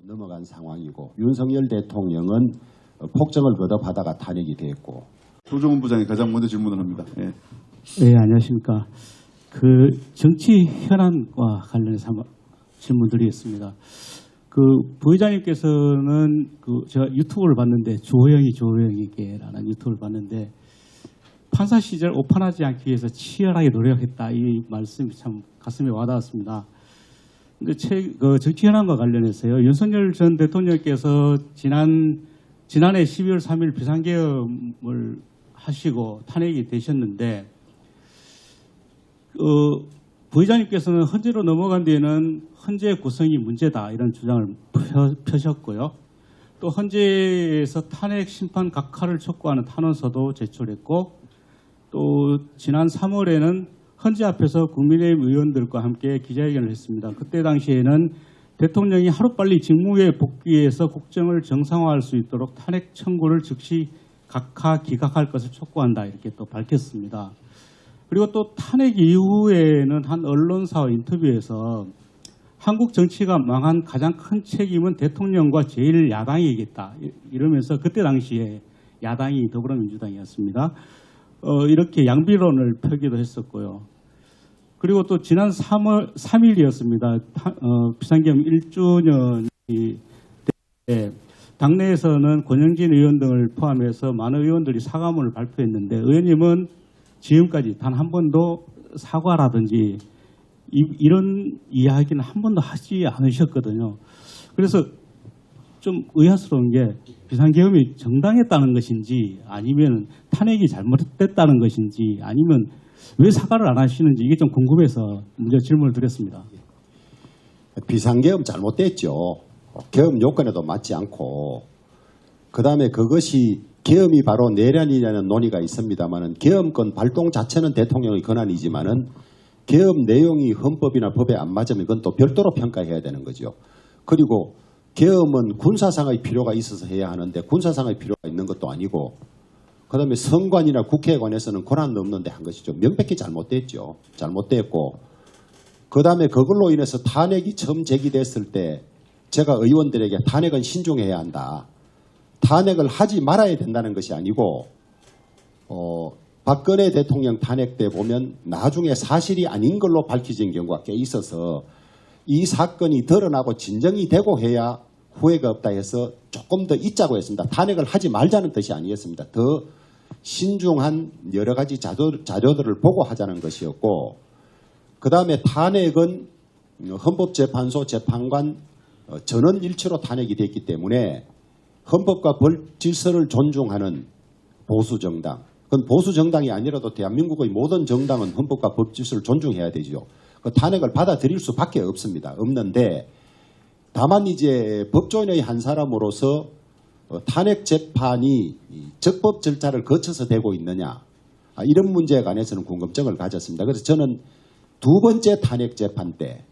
넘어간 상황이고 윤석열 대통령은 폭정을 거듭하다가 탄핵이 됐고. 조정훈 부장이 가장 먼저 질문을 합니다. 예. 네, 안녕하십니까. 정치 현안과 관련해서 한번 질문드리겠습니다. 부의장님께서는 제가 유튜브를 봤는데 조호영이게라는 유튜브를 봤는데 판사 시절 오판하지 않기 위해서 치열하게 노력했다, 이 말씀이 참 가슴에 와닿았습니다. 근데 정치 현안과 관련해서요, 윤석열 전 대통령께서 지난해 12월 3일 비상계엄을 하시고 탄핵이 되셨는데, 부의장님께서는 헌재로 넘어간 뒤에는 헌재 구성이 문제다, 이런 주장을 펴셨고요. 또 헌재에서 탄핵 심판 각하를 촉구하는 탄원서도 제출했고, 또 지난 3월에는 헌재 앞에서 국민의힘 의원들과 함께 기자회견을 했습니다. 그때 당시에는 대통령이 하루빨리 직무에 복귀해서 국정을 정상화할 수 있도록 탄핵 청구를 즉시 각하 기각할 것을 촉구한다, 이렇게 또 밝혔습니다. 그리고 또 탄핵 이후에는 한 언론사와 인터뷰에서 한국 정치가 망한 가장 큰 책임은 대통령과 제1야당이겠다, 이러면서 그때 당시에 야당이 더불어민주당이었습니다. 이렇게 양비론을 펴기도 했었고요. 그리고 또 지난 3월 3일이었습니다. 비상계엄 1주년이 때 당내에서는 권영진 의원 등을 포함해서 많은 의원들이 사과문을 발표했는데, 의원님은 지금까지 단 한 번도 사과라든지 이런 이야기는 한 번도 하지 않으셨거든요. 그래서 좀 의아스러운 게 비상계엄이 정당했다는 것인지, 아니면 탄핵이 잘못됐다는 것인지, 아니면 왜 사과를 안 하시는지, 이게 좀 궁금해서 먼저 질문을 드렸습니다. 비상계엄 잘못됐죠. 계엄 요건에도 맞지 않고, 그다음에 그것이 계엄이 바로 내란이냐는 논의가 있습니다만은, 계엄권 발동 자체는 대통령의 권한이지만은 계엄 내용이 헌법이나 법에 안 맞으면 그건 또 별도로 평가해야 되는 거죠. 그리고 계엄은 군사상의 필요가 있어서 해야 하는데 군사상의 필요가 있는 것도 아니고, 그다음에 선관이나 국회에 관해서는 권한도 없는데 한 것이죠. 명백히 잘못됐죠. 잘못됐고, 그다음에 그걸로 인해서 탄핵이 처음 제기됐을 때 제가 의원들에게 탄핵은 신중해야 한다, 탄핵을 하지 말아야 된다는 것이 아니고, 박근혜 대통령 탄핵 때 보면 나중에 사실이 아닌 걸로 밝혀진 경우가 꽤 있어서 이 사건이 드러나고 진정이 되고 해야 후회가 없다 해서 조금 더 잊자고 했습니다. 탄핵을 하지 말자는 뜻이 아니었습니다. 더 신중한 여러 가지 자료들을 보고 하자는 것이었고, 그 다음에 탄핵은 헌법재판소 재판관 전원일치로 탄핵이 됐기 때문에 헌법과 법 질서를 존중하는 보수정당, 그건 보수정당이 아니라도 대한민국의 모든 정당은 헌법과 법 질서를 존중해야 되죠. 그 탄핵을 받아들일 수밖에 없습니다. 없는데, 다만 이제 법조인의 한 사람으로서 탄핵 재판이 적법 절차를 거쳐서 되고 있느냐, 이런 문제에 관해서는 궁금증을 가졌습니다. 그래서 저는 두 번째 탄핵 재판 때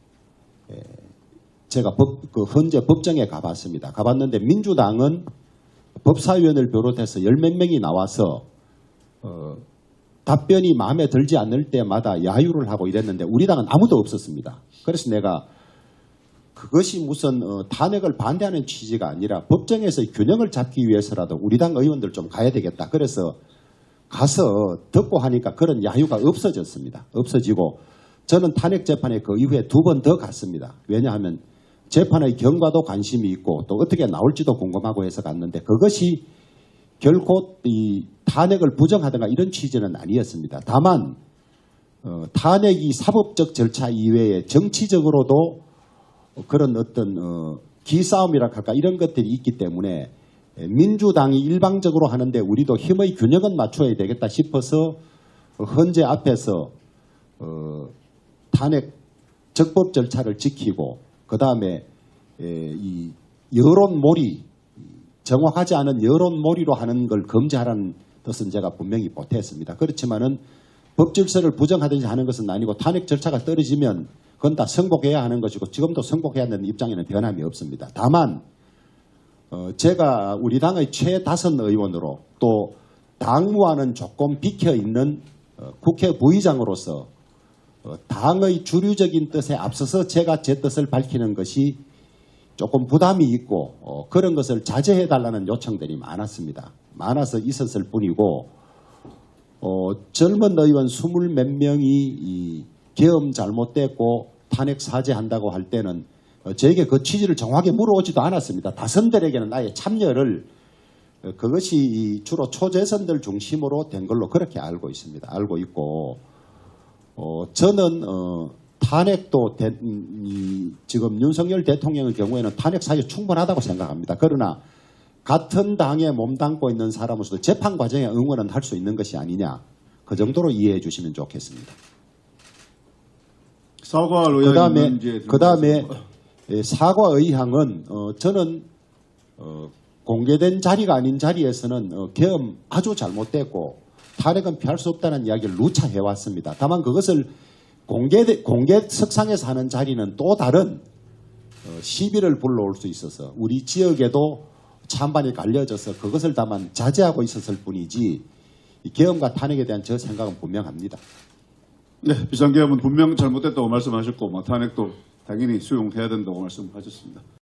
제가 헌재 법정에 가봤습니다. 가봤는데 민주당은 법사위원을 비롯해서 열 몇 명이 나와서 답변이 마음에 들지 않을 때마다 야유를 하고 이랬는데 우리 당은 아무도 없었습니다. 그래서 내가 그것이 무슨 탄핵을 반대하는 취지가 아니라 법정에서 균형을 잡기 위해서라도 우리 당 의원들 좀 가야 되겠다. 그래서 가서 듣고 하니까 그런 야유가 없어졌습니다. 없어지고 저는 탄핵 재판에 그 이후에 두 번 더 갔습니다. 왜냐하면 재판의 경과도 관심이 있고 또 어떻게 나올지도 궁금하고 해서 갔는데, 그것이 결코 이 탄핵을 부정하든가 이런 취지는 아니었습니다. 다만 탄핵이 사법적 절차 이외에 정치적으로도 그런 어떤 기싸움이라 할까 이런 것들이 있기 때문에 민주당이 일방적으로 하는데 우리도 힘의 균형은 맞춰야 되겠다 싶어서 헌재 앞에서 탄핵 적법 절차를 지키고, 그 다음에 이 여론몰이, 정확하지 않은 여론몰이로 하는 걸 금지하라는 뜻은 제가 분명히 보탰습니다. 그렇지만은 법 질서를 부정하든지 하는 것은 아니고 탄핵 절차가 떨어지면 그건 다 승복해야 하는 것이고 지금도 승복해야 하는 입장에는 변함이 없습니다. 다만 제가 우리 당의 최다선 의원으로 또 당무와는 조금 비켜있는 국회 부의장으로서 당의 주류적인 뜻에 앞서서 제가 제 뜻을 밝히는 것이 조금 부담이 있고 그런 것을 자제해달라는 요청들이 많았습니다. 많아서 있었을 뿐이고 젊은 의원 20몇 명이 이 계엄 잘못됐고 탄핵 사죄한다고 할 때는 저에게 그 취지를 정확히 물어오지도 않았습니다. 다선들에게는 아예 참여를 그것이 주로 초재선들 중심으로 된 걸로 그렇게 알고 있습니다. 알고 있고 저는 탄핵도 지금 윤석열 대통령의 경우에는 탄핵 사유 충분하다고 생각합니다. 그러나 같은 당에 몸담고 있는 사람으로서 재판 과정에 응원은 할 수 있는 것이 아니냐. 그 정도로 이해해 주시면 좋겠습니다. 사과 의향 문제에 그다음에 사과 의향은 저는 공개된 자리가 아닌 자리에서는 계엄 아주 잘못됐고 탄핵은 피할 수 없다는 이야기를 누차 해왔습니다. 다만 그것을 공개석상에서 하는 자리는 또 다른 시비를 불러올 수 있어서 우리 지역에도 찬반이 갈려져서 그것을 다만 자제하고 있었을 뿐이지 이 계엄과 탄핵에 대한 저 생각은 분명합니다. 네, 비상계엄은 분명 잘못됐다고 말씀하셨고 탄핵도 당연히 수용해야 된다고 말씀하셨습니다.